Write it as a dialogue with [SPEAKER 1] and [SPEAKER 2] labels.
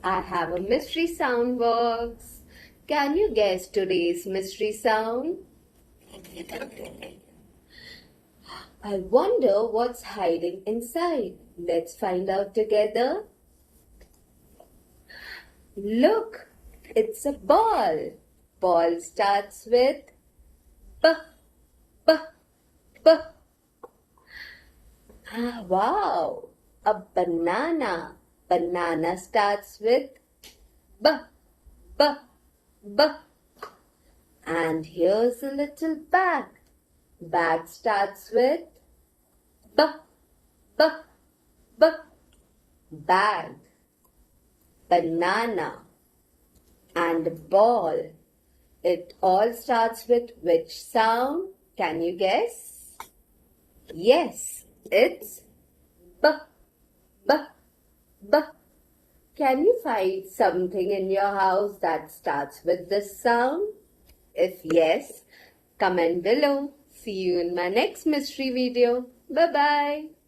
[SPEAKER 1] I have a mystery sound box. Can you guess today's mystery sound? I wonder what's hiding inside. Let's find out together. Look, it's a ball. Ball starts with B, B, B. Ah, wow, a banana. Banana starts with B, B, B. And here's a little bag. Bag starts with B, B, B. Bag, banana, and ball. It all starts with which sound? Can you guess? Yes, it's B, B, B. Can you find something in your house that starts with this sound? If yes, comment below. See you in my next mystery video. Bye-bye.